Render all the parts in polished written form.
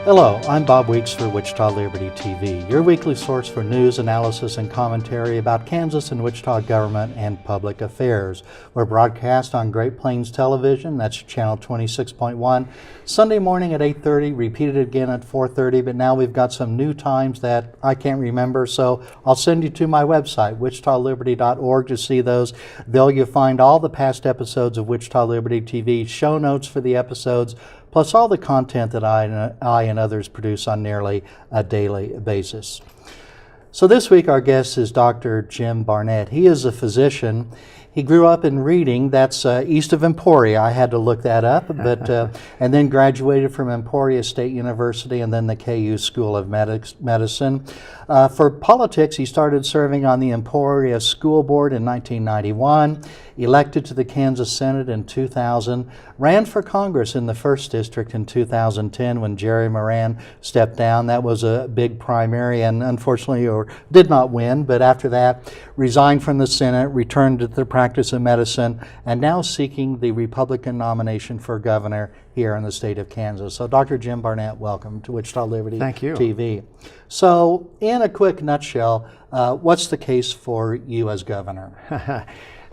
Hello, I'm Bob Weeks for Wichita Liberty TV, your weekly source for news, analysis, and commentary about Kansas and Wichita government and public affairs. We're broadcast on Great Plains Television, that's channel 26.1, Sunday morning at 8:30, repeated again at 4:30, but now we've got some new times that I can't remember, so I'll send you to my website, wichitaliberty.org, to see those. There you'll find all the past episodes of Wichita Liberty TV, show notes for the episodes, plus all the content that I and others produce on nearly a daily basis. So this week our guest is Dr. Jim Barnett. He is a physician. He grew up in Reading, that's east of Emporia. I had to look that up, but and then graduated from Emporia State University and then the KU School of Medicine. For politics, he started serving on the Emporia School Board in 1991, elected to the Kansas Senate in 2000, ran for Congress in the 1st District in 2010 when Jerry Moran stepped down. That was a big primary and unfortunately did not win, but after that resigned from the Senate, returned to the practice of medicine, and now seeking the Republican nomination for governor here in the state of Kansas. So Dr. Jim Barnett, welcome to Wichita Liberty Thank you. TV. So in a quick nutshell, what's the case for you as governor?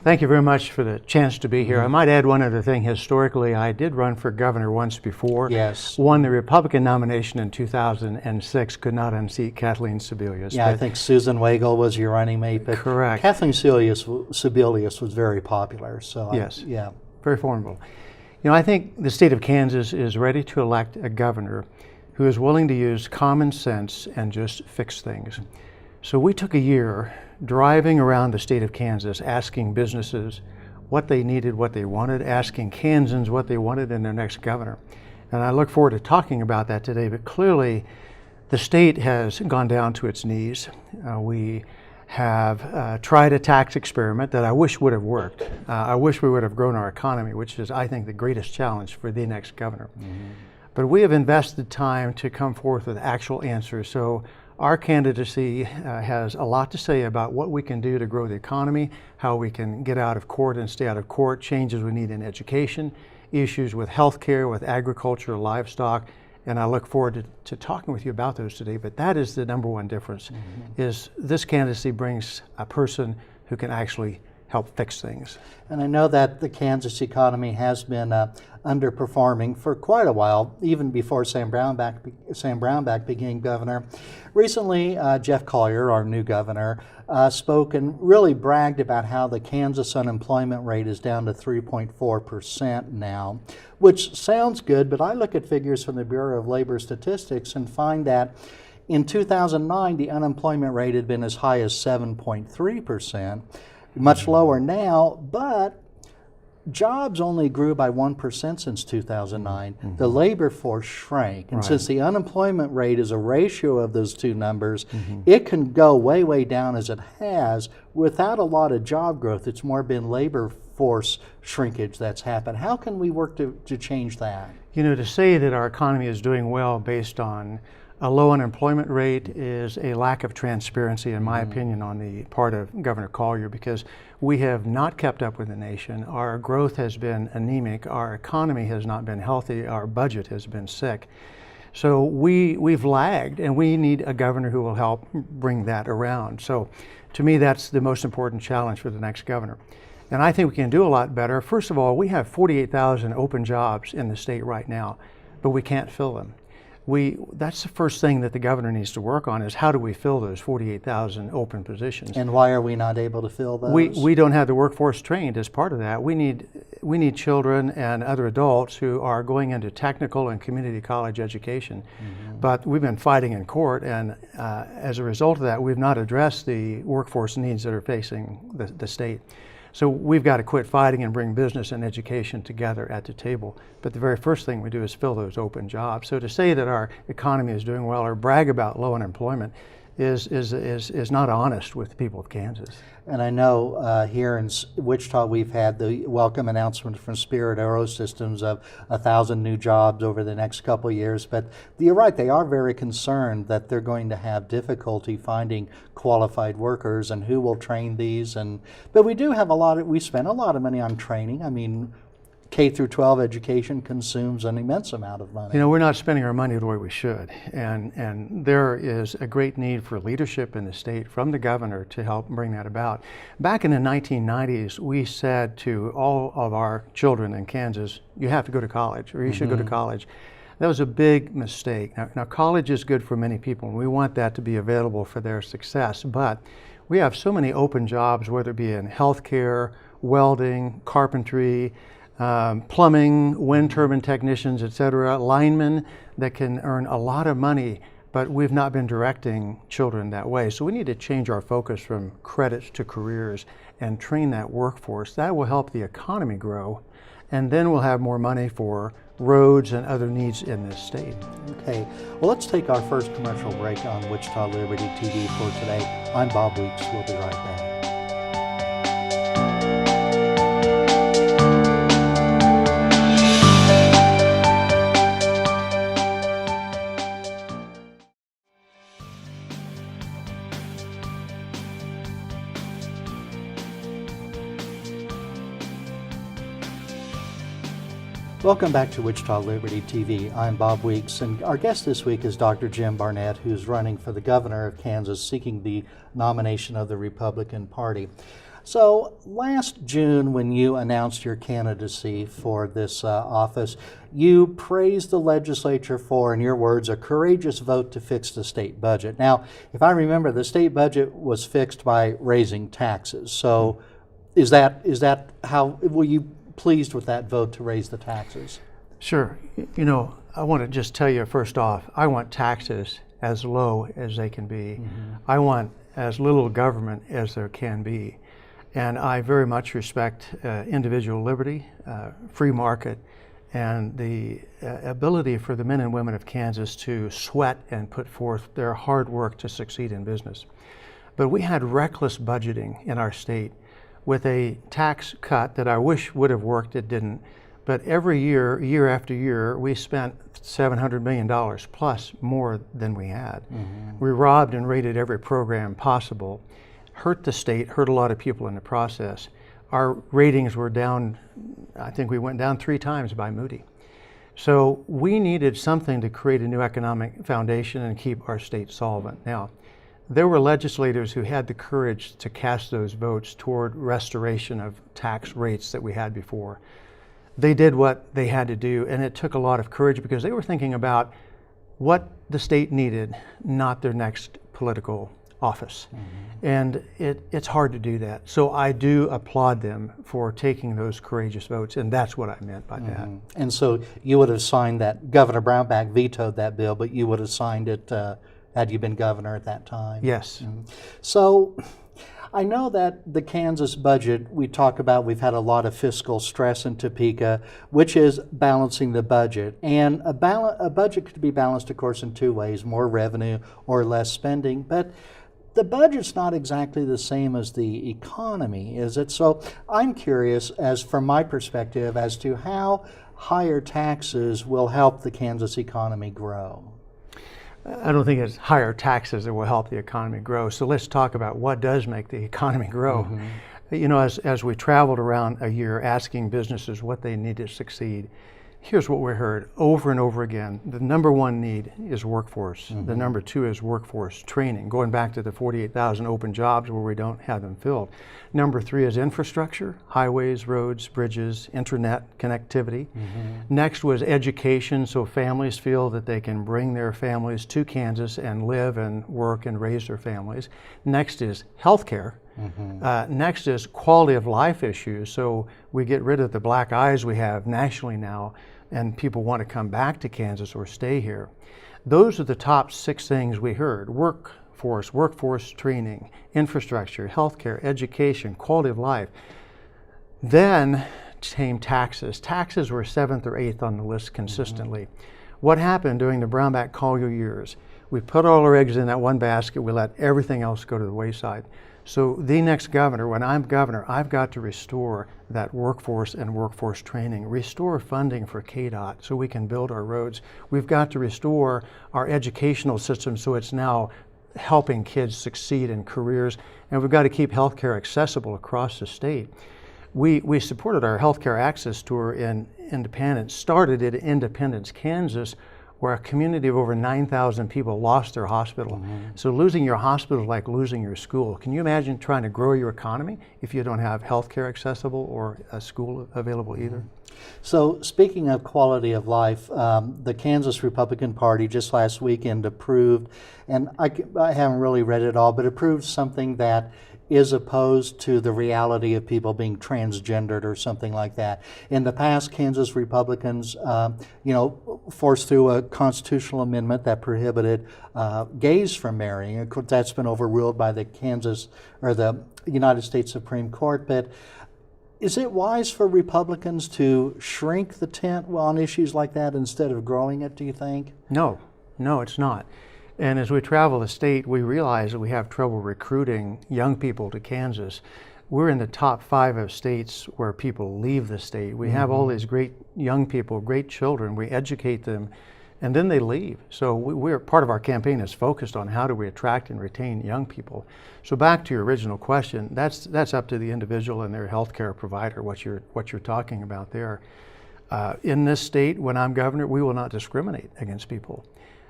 Thank you very much for the chance to be here. I might add one other thing. Historically, I did run for governor once before. Yes. Won the Republican nomination in 2006, could not unseat Kathleen Sebelius. Yeah, I think Susan Wagle was your running mate. But correct. Kathleen Sebelius was very popular. So yes. Yeah. Very formidable. You know, I think the state of Kansas is ready to elect a governor who is willing to use common sense and just fix things. So we took a year driving around the state of Kansas, asking businesses what they needed, what they wanted, asking Kansans what they wanted in their next governor. And I look forward to talking about that today, but clearly the state has gone down to its knees. We have tried a tax experiment that I wish would have worked. I wish we would have grown our economy, which is, I think, the greatest challenge for the next governor. But we have invested time to come forth with actual answers. So our candidacy has a lot to say about what we can do to grow the economy, how we can get out of court and stay out of court, changes we need in education, issues with healthcare, with agriculture, livestock, and I look forward to talking with you about those today. But that is the number one difference, is this candidacy brings a person who can actually help fix things. And I know that the Kansas economy has been underperforming for quite a while, even before Sam Brownback became governor. Recently, Jeff Collier, our new governor, spoke and really bragged about how the Kansas unemployment rate is down to 3.4% now, which sounds good, but I look at figures from the Bureau of Labor Statistics and find that in 2009, the unemployment rate had been as high as 7.3%, much lower now, but jobs only grew by 1% since 2009. The labor force shrank. And since the unemployment rate is a ratio of those two numbers, it can go way, way down as it has without a lot of job growth. It's more been labor force shrinkage that's happened. How can we work to change that? You know, to say that our economy is doing well based on a low unemployment rate is a lack of transparency, in my opinion, on the part of Governor Collier, because we have not kept up with the nation. Our growth has been anemic. Our economy has not been healthy. Our budget has been sick. So we've lagged, and we need a governor who will help bring that around. So to me, that's the most important challenge for the next governor. And I think we can do a lot better. First of all, we have 48,000 open jobs in the state right now, but we can't fill them. That's the first thing that the governor needs to work on, is how do we fill those 48,000 open positions. And why are we not able to fill those? We don't have the workforce trained as part of that. We need children and other adults who are going into technical and community college education. But we've been fighting in court, and as a result of that, we've not addressed the workforce needs that are facing the state. So we've got to quit fighting and bring business and education together at the table. But the very first thing we do is fill those open jobs. So to say that our economy is doing well or brag about low unemployment is not honest with the people of Kansas. And I know here in Wichita we've had the welcome announcement from Spirit Aerosystems of 1,000 new jobs over the next couple of years. But you're right, they are very concerned that they're going to have difficulty finding qualified workers and who will train these. But we do have we spend a lot of money on training. I mean, K through 12 education consumes an immense amount of money. You know, we're not spending our money the way we should, and there is a great need for leadership in the state from the governor to help bring that about. Back in the 1990s, we said to all of our children in Kansas, you have to go to college, or you should go to college. That was a big mistake. Now, college is good for many people, and we want that to be available for their success, but we have so many open jobs, whether it be in healthcare, welding, carpentry, plumbing, wind turbine technicians, etc., linemen that can earn a lot of money, but we've not been directing children that way. So we need to change our focus from credits to careers and train that workforce. That will help the economy grow, and then we'll have more money for roads and other needs in this state. Okay, well, let's take our first commercial break on Wichita Liberty TV for today. I'm Bob Weeks. We'll be right back. Welcome back to Wichita Liberty TV. I'm Bob Weeks, and our guest this week is Dr. Jim Barnett, who's running for the governor of Kansas, seeking the nomination of the Republican Party. So last June, when you announced your candidacy for this office, you praised the legislature for, in your words, a courageous vote to fix the state budget. Now, if I remember, the state budget was fixed by raising taxes. So is that how, were you pleased with that vote to raise the taxes? Sure. You know, I want to just tell you first off, I want taxes as low as they can be. I want as little government as there can be. And I very much respect individual liberty, free market, and the ability for the men and women of Kansas to sweat and put forth their hard work to succeed in business. But we had reckless budgeting in our state with a tax cut that I wish would have worked, it didn't. But every year, year after year, we spent $700 million plus more than we had. We robbed and raided every program possible, hurt the state, hurt a lot of people in the process. Our ratings were down, I think we went down 3 times by Moody. So we needed something to create a new economic foundation and keep our state solvent. Now, there were legislators who had the courage to cast those votes toward restoration of tax rates that we had before. They did what they had to do, and it took a lot of courage because they were thinking about what the state needed, not their next political office. And it's hard to do that. So I do applaud them for taking those courageous votes, and that's what I meant by that. And so you would have signed that, Governor Brownback vetoed that bill, but you would have signed it had you been governor at that time? Yes. So I know that the Kansas budget, we talk about, we've had a lot of fiscal stress in Topeka, which is balancing the budget. And a budget could be balanced, of course, in 2 ways, more revenue or less spending. But the budget's not exactly the same as the economy, is it? So I'm curious, as from my perspective, as to how higher taxes will help the Kansas economy grow. I don't think it's higher taxes that will help the economy grow. So let's talk about what does make the economy grow. You know, as we traveled around a year asking businesses what they need to succeed, here's what we heard over and over again. The number 1 need is workforce. The number 2 is workforce training, going back to the 48,000 open jobs where we don't have them filled. Number 3 is infrastructure, highways, roads, bridges, internet connectivity. Next was education, so families feel that they can bring their families to Kansas and live and work and raise their families. Next is healthcare. Next is quality of life issues, so we get rid of the black eyes we have nationally now, and people want to come back to Kansas or stay here. Those are the top 6 things we heard: workforce training, infrastructure, healthcare, education, quality of life. Then came taxes. Taxes were 7th or 8th on the list consistently. What happened during the Brownback Collier years? We put all our eggs in that one basket, we let everything else go to the wayside. So the next governor, when I'm governor, I've got to restore that workforce and workforce training, restore funding for KDOT so we can build our roads. We've got to restore our educational system so it's now helping kids succeed in careers, and we've got to keep healthcare accessible across the state. We supported our healthcare access tour in Independence, started at Independence, Kansas, where a community of over 9,000 people lost their hospital. So losing your hospital is like losing your school. Can you imagine trying to grow your economy if you don't have healthcare accessible or a school available either? So speaking of quality of life, the Kansas Republican Party just last weekend approved, and I haven't really read it all, but approved something that is opposed to the reality of people being transgendered or something like that. In the past, Kansas Republicans, forced through a constitutional amendment that prohibited gays from marrying. Of course, that's been overruled by the United States Supreme Court. But is it wise for Republicans to shrink the tent on issues like that instead of growing it, do you think? No, it's not. And as we travel the state, we realize that we have trouble recruiting young people to Kansas. We're in the top 5 of states where people leave the state. We have all these great young people, great children. We educate them, and then they leave. So we're part of our campaign is focused on how do we attract and retain young people. So back to your original question, that's up to the individual and their healthcare provider, what you're talking about there. In this state, when I'm governor, we will not discriminate against people.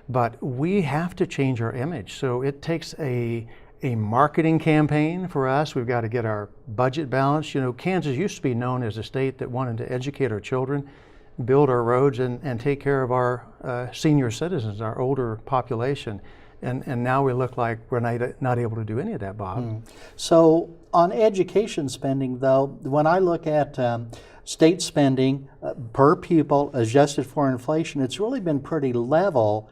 But we have to change our image. So it takes a marketing campaign for us. We've got to get our budget balanced. Kansas used to be known as a state that wanted to educate our children, build our roads, and take care of our senior citizens, our older population. And now we look like we're not able to do any of that, Bob. So on education spending, though, when I look at state spending per pupil adjusted for inflation, it's really been pretty level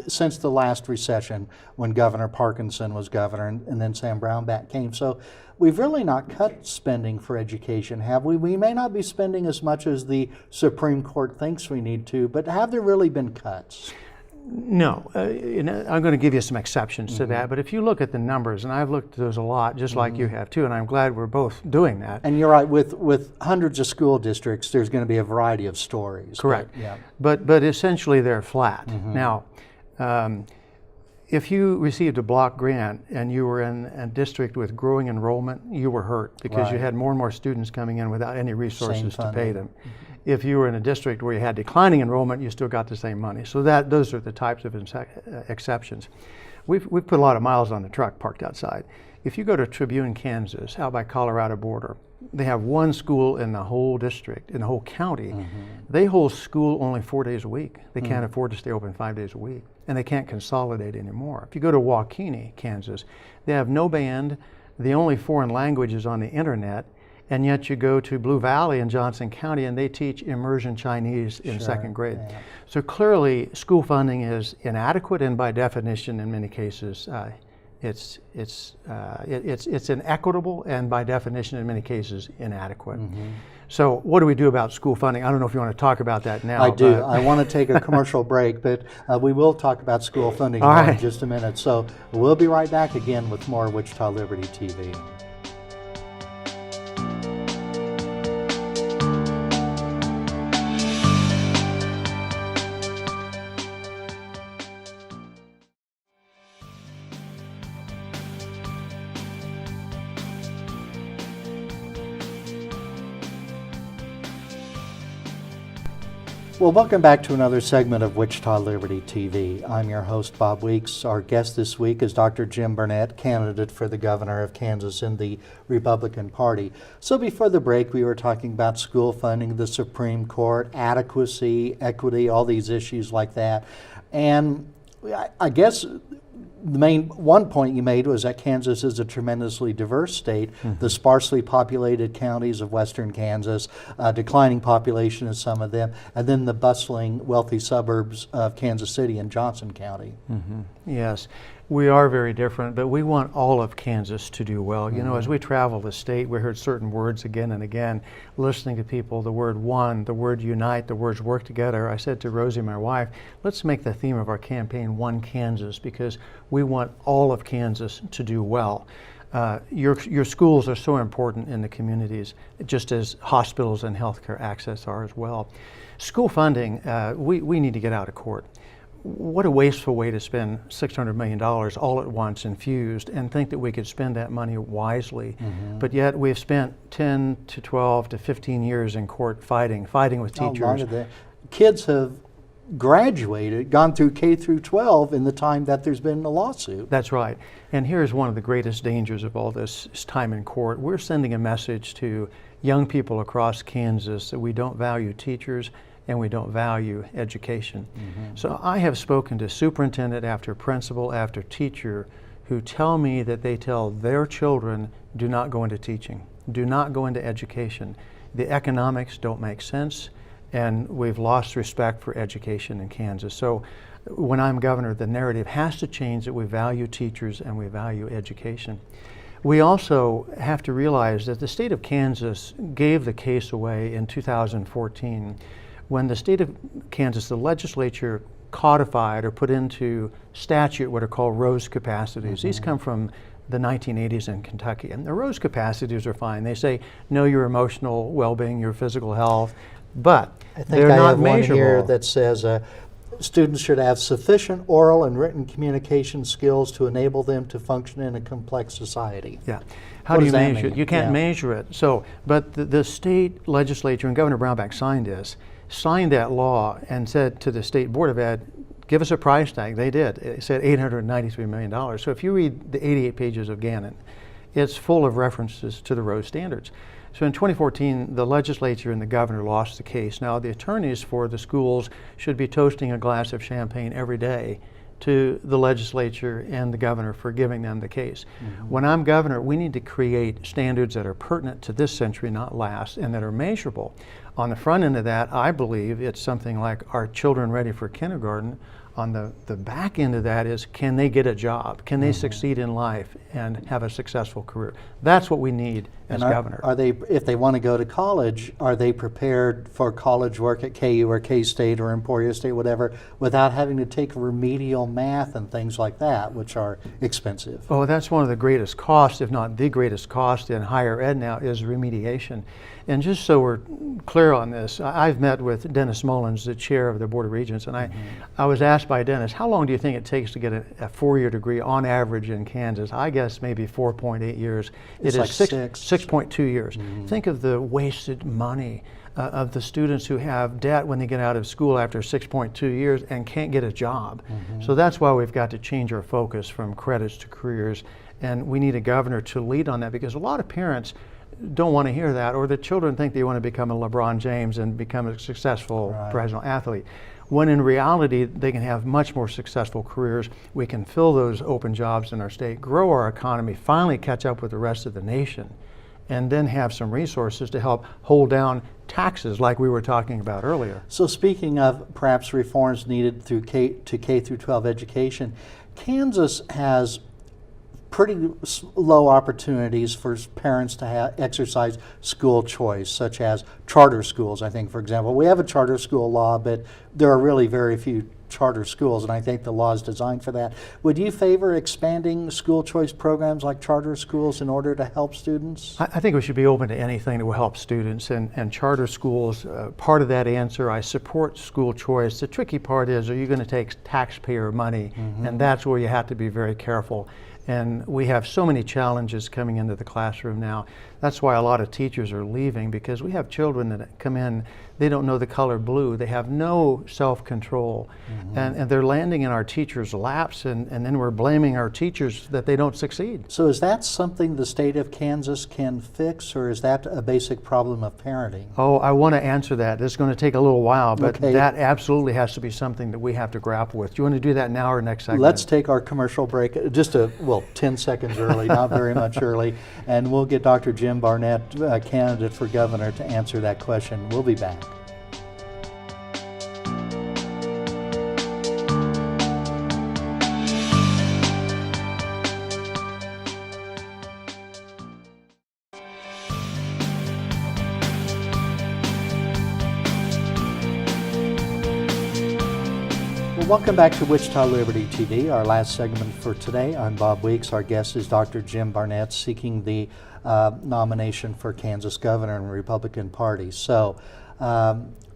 since the last recession when Governor Parkinson was governor and then Sam Brownback came. So we've really not cut spending for education, have we? We may not be spending as much as the Supreme Court thinks we need to, but have there really been cuts? No, I'm going to give you some exceptions to that, but if you look at the numbers, and I've looked at those a lot, just like you have too, and I'm glad we're both doing that. And you're right, with hundreds of school districts, there's going to be a variety of stories. Correct. But essentially they're flat. Now, if you received a block grant and you were in a district with growing enrollment, you were hurt because you had more and more students coming in without any resources to pay them. If you were in a district where you had declining enrollment, you still got the same money. So those are the types of exceptions. We've put a lot of miles on the truck parked outside. If you go to Tribune, Kansas, out by Colorado border, they have one school in the whole district, in the whole county. They hold school only 4 days a week. They can't afford to stay open 5 days a week, and they can't consolidate anymore. If you go to Waukene, Kansas, they have no band. The only foreign language is on the internet. And yet you go to Blue Valley in Johnson County and they teach immersion Chinese in second grade. So clearly school funding is inadequate, and by definition in many cases it's inequitable, and by definition in many cases inadequate. So what do we do about school funding? I don't know if you want to talk about that now. I do. I want to take a commercial break, but we will talk about school funding in just a minute. So we'll be right back again with more Wichita Liberty TV. Well, welcome back to another segment of Wichita Liberty TV. I'm your host, Bob Weeks. Our guest this week is Dr. Jim Barnett, candidate for the governor of Kansas in the Republican Party. So before the break, we were talking about school funding, the Supreme Court, adequacy, equity, all these issues like that. And I guess the main one point you made was that Kansas is a tremendously diverse state. The sparsely populated counties of western Kansas, declining population in some of them, and then the bustling, wealthy suburbs of Kansas City and Johnson County. Yes, we are very different, but we want all of Kansas to do well. You know, as we travel the state, we heard certain words again and again, listening to people, the word one, the word unite, the words work together. I said to Rosie, my wife, let's make the theme of our campaign One Kansas, because we want all of Kansas to do well. Your schools are so important in the communities, just as hospitals and healthcare access are as well. School funding, we need to get out of court. what a wasteful way to spend $600 million all at once infused and think that we could spend that money wisely. But yet we've spent 10 to 12 to 15 years in court fighting with A lot teachers. of the kids have graduated, gone through K through 12 in the time that there's been a lawsuit. That's right. And here's one of the greatest dangers of all this time in court. We're sending a message to young people across Kansas that we don't value teachers and we don't value education. So I have spoken to superintendent after principal after teacher who tell me that they tell their children, do not go into teaching, do not go into education. The economics don't make sense, and we've lost respect for education in Kansas. So when I'm governor, the narrative has to change that we value teachers and we value education. We also have to realize that the state of Kansas gave the case away in 2014 when the state of Kansas, the legislature codified or put into statute what are called Rose capacities. These come from the 1980s in Kentucky. And the Rose capacities are fine. They say, know your emotional well-being, your physical health, but I think they're I not have one measurable. here that says students should have sufficient oral and written communication skills to enable them to function in a complex society. Yeah. How What do you does that measure it? mean? You can't Yeah. measure it. So, but the state legislature, and Governor Brownback signed that law and said to the State Board of Ed, give us a price tag. They did. It said $893 million. So if you read the 88 pages of Gannon, it's full of references to the Rose standards. So in 2014, the legislature and the governor lost the case. Now the attorneys for the schools should be toasting a glass of champagne every day to the legislature and the governor for giving them the case. When I'm governor, we need to create standards that are pertinent to this century, not last, and that are measurable. On the front end of that, I believe it's something like, are children ready for kindergarten? On the back end of that is, can they get a job? Can they succeed in life and have a successful career? That's what we need as governor. Are they, if they want to go to college, are they prepared for college work at KU or K-State or Emporia State, whatever, without having to take remedial math and things like that, which are expensive? Oh, that's one of the greatest costs, if not the greatest cost in higher ed now, is remediation. And just so we're clear on this, I've met with Dennis Mullins, the chair of the Board of Regents, and I was asked by Dennis, how long do you think it takes to get a four-year degree on average in Kansas? I guess maybe 4.8 years. It's It like is 6.2 years. Think of the wasted money of the students who have debt when they get out of school after 6.2 years and can't get a job. So that's why we've got to change our focus from credits to careers, and we need a governor to lead on that, because a lot of parents don't want to hear that, or the children think they want to become a LeBron James and become a successful professional athlete, when in reality they can have much more successful careers. We can fill those open jobs in our state, grow our economy, finally catch up with the rest of the nation, and then have some resources to help hold down taxes like we were talking about earlier. So speaking of perhaps reforms needed through K through 12 education, Kansas has pretty low opportunities for parents to exercise school choice, such as charter schools. I think, for example, we have a charter school law, but there are really very few charter schools, and I think the law is designed for that. Would you favor expanding school choice programs like charter schools in order to help students? I think we should be open to anything that will help students, and charter schools, part of that answer. I support school choice. The tricky part is, are you going to take taxpayer money? And that's where you have to be very careful. And we have so many challenges coming into the classroom now. That's why a lot of teachers are leaving, because we have children that come in, they don't know the color blue, they have no self-control, and they're landing in our teachers' laps, and then we're blaming our teachers that they don't succeed. So is that something the state of Kansas can fix, or is that a basic problem of parenting? Oh, I want to answer that. It's going to take a little while, but Okay. that absolutely has to be something that we have to grapple with. Do you want to do that now or next segment? Let's take our commercial break, just 10 seconds early, not very much early, and we'll get Dr. Jim Barnett, candidate for governor, to answer that question. We'll be back. Welcome back to Wichita Liberty TV, our last segment for today. I'm Bob Weeks. Our guest is Dr. Jim Barnett, seeking the nomination for Kansas governor in the Republican Party. So,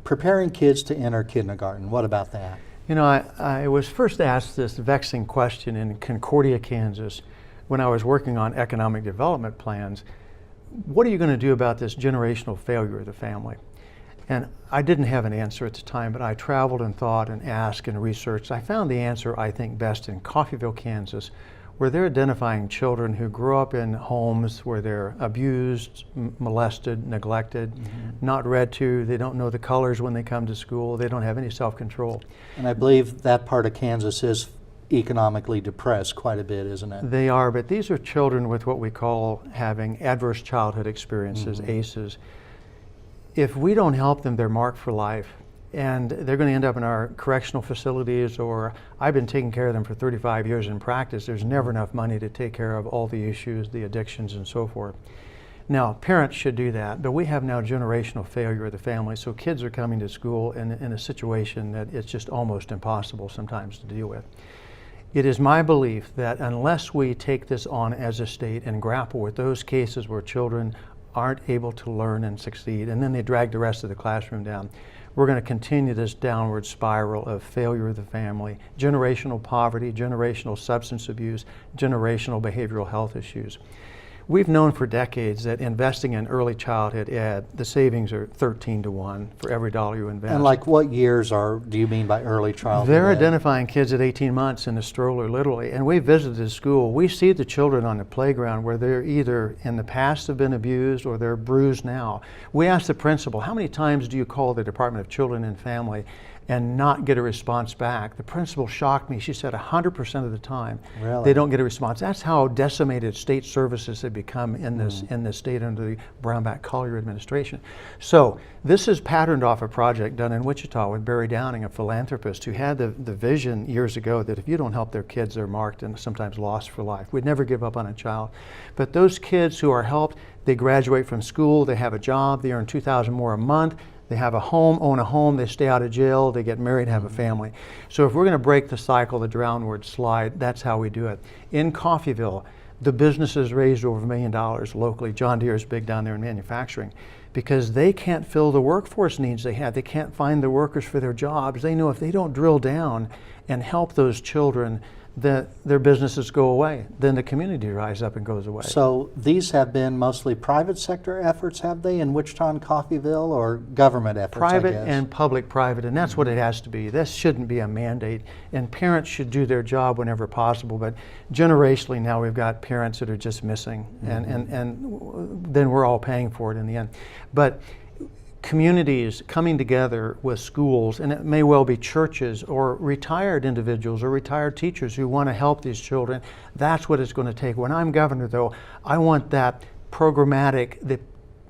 preparing kids to enter kindergarten, what about that? You know, I was first asked this vexing question in Concordia, Kansas, when I was working on economic development plans. What are you going to do about this generational failure of the family? And I didn't have an answer at the time, but I traveled and thought and asked and researched. I found the answer, I think, best in Coffeyville, Kansas, where they're identifying children who grew up in homes where they're abused, molested, neglected, not read to, they don't know the colors when they come to school, they don't have any self-control. And I believe that part of Kansas is economically depressed quite a bit, isn't it? They are, but these are children with what we call having adverse childhood experiences, ACEs. If we don't help them, they're marked for life. And they're going to end up in our correctional facilities, or I've been taking care of them for 35 years in practice. There's never enough money to take care of all the issues, the addictions, and so forth. Now, parents should do that, but we have now generational failure of the family, so kids are coming to school in a situation that it's just almost impossible sometimes to deal with. It is my belief that unless we take this on as a state and grapple with those cases where children aren't able to learn and succeed, and then they drag the rest of the classroom down, we're going to continue this downward spiral of failure of the family, generational poverty, generational substance abuse, generational behavioral health issues. We've known for decades that investing in early childhood ed, the savings are 13 to 1 for every dollar you invest. And like what years do you mean by early childhood They're ed? identifying kids at 18 months in a stroller, literally. And we visited the school. We see the children on the playground where they're either in the past have been abused or they're bruised now. We asked the principal, how many times do you call the Department of Children and Family and not get a response back? The principal shocked me. She said 100% of the time they don't get a response. That's how decimated state services have become in this state under the Brownback-Collier administration. So this is patterned off a project done in Wichita with Barry Downing, a philanthropist who had the vision years ago that if you don't help their kids, they're marked and sometimes lost for life. We'd never give up on a child. But those kids who are helped, they graduate from school, they have a job, they earn $2,000 more a month, they have a home, own a home, they stay out of jail, they get married, have a family. So if we're going to break the cycle, the downward slide, that's how we do it. In Coffeyville, the businesses raised over $1 million locally. John Deere is big down there in manufacturing because they can't fill the workforce needs they have. They can't find the workers for their jobs. They know if they don't drill down and help those children, that their businesses go away. Then the community rise up and goes away. So these have been mostly private sector efforts, have they, in Wichita and Coffeyville, or government efforts, Private I guess? and public-private, and that's what it has to be. This shouldn't be a mandate, and parents should do their job whenever possible, but generationally now we've got parents that are just missing, and then we're all paying for it in the end. But communities coming together with schools, and it may well be churches or retired individuals or retired teachers who want to help these children, that's what it's going to take. When I'm governor, though, I want that programmatic,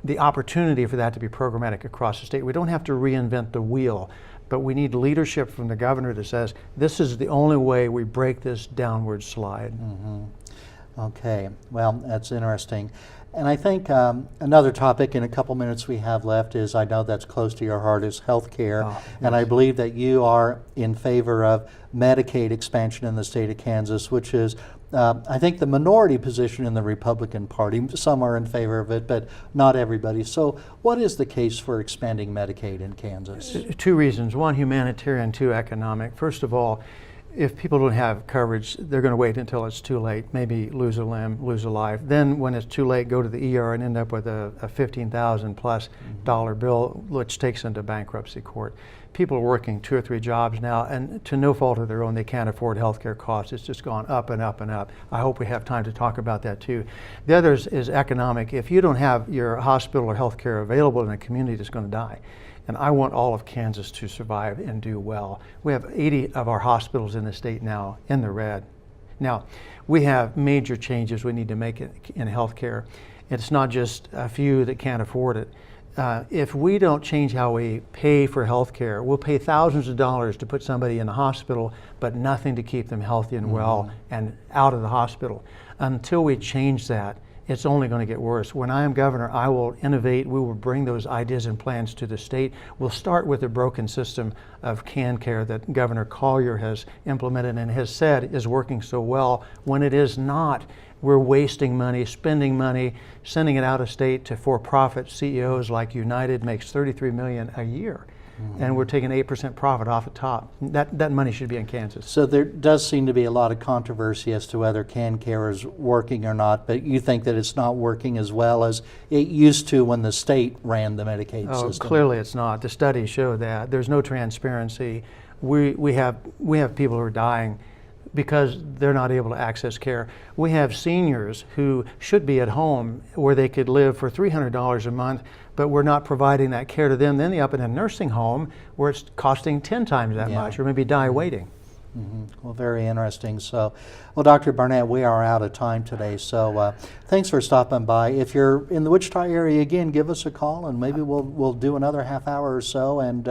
the opportunity for that to be programmatic across the state. We don't have to reinvent the wheel, but we need leadership from the governor that says, this is the only way we break this downward slide. Okay, well, that's interesting. And I think another topic in a couple minutes we have left is, I know that's close to your heart, is health care. Oh, yes. And I believe that you are in favor of Medicaid expansion in the state of Kansas, which is, I think, the minority position in the Republican Party. Some are in favor of it, but not everybody. So what is the case for expanding Medicaid in Kansas? Two reasons. One, humanitarian, two, economic. First of all, if people don't have coverage, they're going to wait until it's too late, maybe lose a limb, lose a life. Then when it's too late, go to the ER and end up with a $15,000+ dollar bill, which takes into bankruptcy court. People are working 2 or 3 jobs now, and to no fault of their own, they can't afford healthcare costs. It's just gone up and up and up. I hope we have time to talk about that too. The other is economic. If you don't have your hospital or healthcare available in a community, it's going to die. And I want all of Kansas to survive and do well. We have 80 of our hospitals in the state now in the red. Now, we have major changes we need to make in healthcare. It's not just a few that can't afford it. If we don't change how we pay for healthcare, we'll pay thousands of dollars to put somebody in the hospital, but nothing to keep them healthy and well and out of the hospital. Until we change that, it's only going to get worse. When I am governor, I will innovate. We will bring those ideas and plans to the state. We'll start with the broken system of CanCare that Governor Collier has implemented and has said is working so well, when it is not. We're wasting money, spending money, sending it out of state to for-profit CEOs like United makes $33 million a year. and we're taking 8% profit off the top. That money should be in Kansas. So there does seem to be a lot of controversy as to whether CanCare is working or not, but you think that it's not working as well as it used to when the state ran the Medicaid system? Clearly it's not. The studies show that. There's no transparency. We have people who are dying because they're not able to access care. We have seniors who should be at home where they could live for $300 a month, but we're not providing that care to them. Then they up in a nursing home where it's costing 10 times that much, or maybe die waiting. Well, very interesting. So, well, Dr. Barnett, we are out of time today, so thanks for stopping by. If you're in the Wichita area again, give us a call, and maybe we'll do another half hour or so. And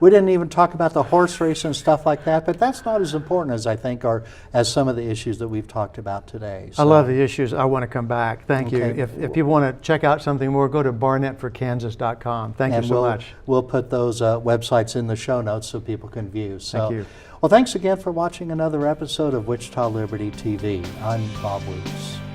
we didn't even talk about the horse race and stuff like that, but that's not as important as I think, or as some of the issues that we've talked about today. So, I love the issues. I want to come back. Thank you. Okay. If people want to check out something more, go to barnettforkansas.com. Thank you so much. We'll put those websites in the show notes so people can view. So, Thank you. Well, thanks again for watching another episode of Wichita Liberty TV. I'm Bob Woods.